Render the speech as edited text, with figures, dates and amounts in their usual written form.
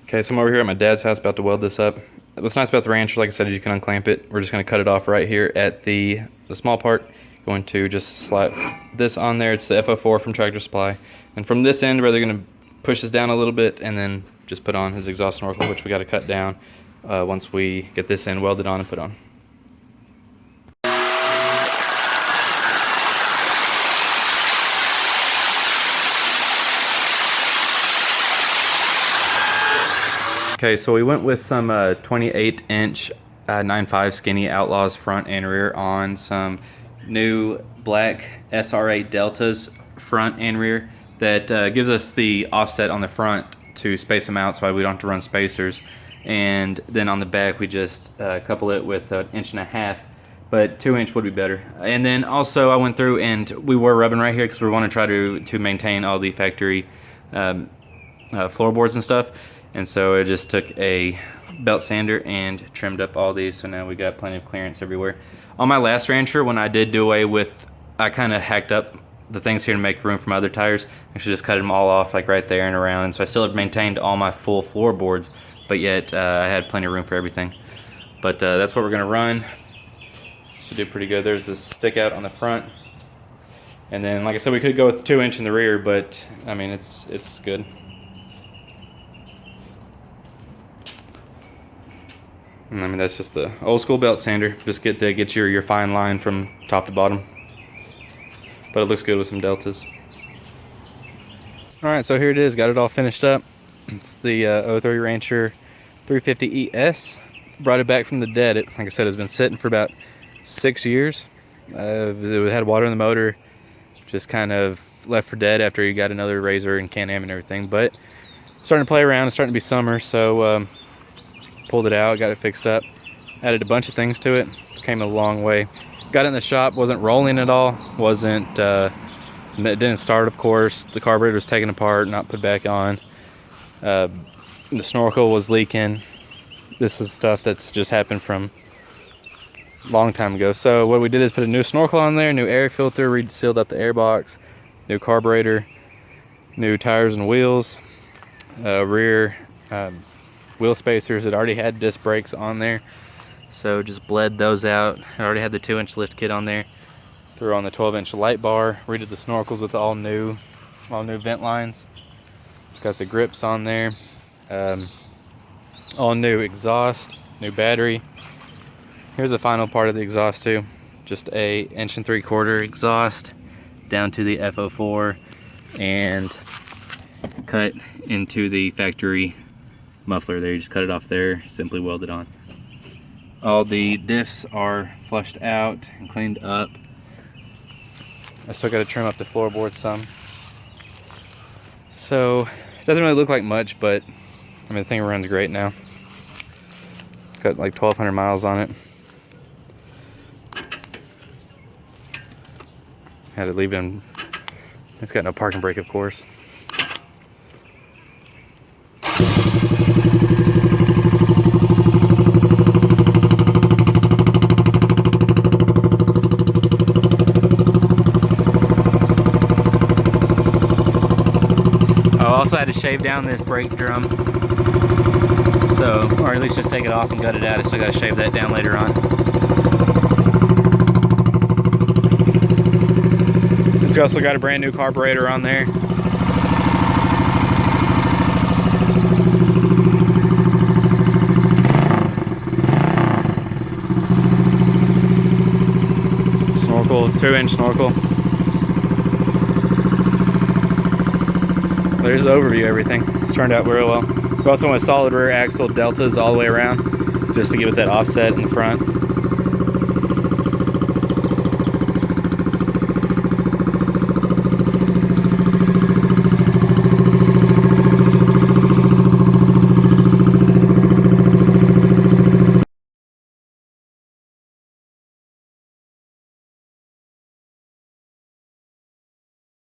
Okay, so I'm over here at my dad's house about to weld this up. What's nice about the Rancher, like I said, is you can unclamp it. We're just going to cut it off right here at the small part. Going to just slap this on there. It's the F04 from Tractor Supply. And from this end, we're going to push this down a little bit and then just put on his exhaust snorkel, which we got to cut down once we get this end welded on and put on. Okay, so we went with some 28-inch 9.5 skinny Outlaws front and rear on some new black SR8 Deltas front and rear that gives us the offset on the front to space them out so we don't have to run spacers. And then on the back we just couple it with 1.5 inches, but 2-inch would be better. And then also I went through and we were rubbing right here because we want to try to maintain all the factory floorboards and stuff. And so I just took a belt sander and trimmed up all these, so now we got plenty of clearance everywhere. On my last Rancher, when I did do away with, I kind of hacked up the things here to make room for my other tires. I should just cut them all off like right there and around, and so I still have maintained all my full floorboards, but yet I had plenty of room for everything. But that's what we're gonna run. Should do pretty good. There's this stick out on the front, and then like I said, we could go with 2-inch in the rear, but I mean it's good. And I mean, that's just the old school belt sander. Just get your fine line from top to bottom. But it looks good with some Deltas. Alright, so here it is. Got it all finished up. It's the 03 Rancher 350 ES. Brought it back from the dead. It, like I said, has been sitting for about 6 years. It had water in the motor. Just kind of left for dead after you got another Razor and Can-Am and everything. But starting to play around. It's starting to be summer, so pulled it out, got it fixed up, added a bunch of things to it. Came a long way. Got it in the shop, wasn't rolling at all, it didn't start, of course. The carburetor was taken apart, not put back on. The snorkel was leaking. This is stuff that's just happened from a long time ago. So what we did is put a new snorkel on there, new air filter, re-sealed up the air box, new carburetor, new tires and wheels, rear wheel spacers. It already had disc brakes on there, so just bled those out. I already had the 2-inch lift kit on there. Threw on the 12-inch light bar, redid the snorkels with all new vent lines. It's got the grips on there, all new exhaust, new battery. Here's the final part of the exhaust too. Just a 1.75 inch exhaust down to the F04 and cut into the factory muffler there. You just cut it off there, simply weld it on. All the diffs are flushed out and cleaned up. I still got to trim up the floorboard some. So it doesn't really look like much, but I mean the thing runs great now. It's got like 1,200 miles on it. Had to leave it in. It's got no parking brake, of course. I also had to shave down this brake drum, so, or at least just take it off and gut it out. I still got to shave that down later on. It's also got a brand new carburetor on there. Snorkel, 2-inch snorkel. There's the overview of everything. It's turned out real well. We also went solid rear axle Deltas all the way around, just to give it that offset in the front.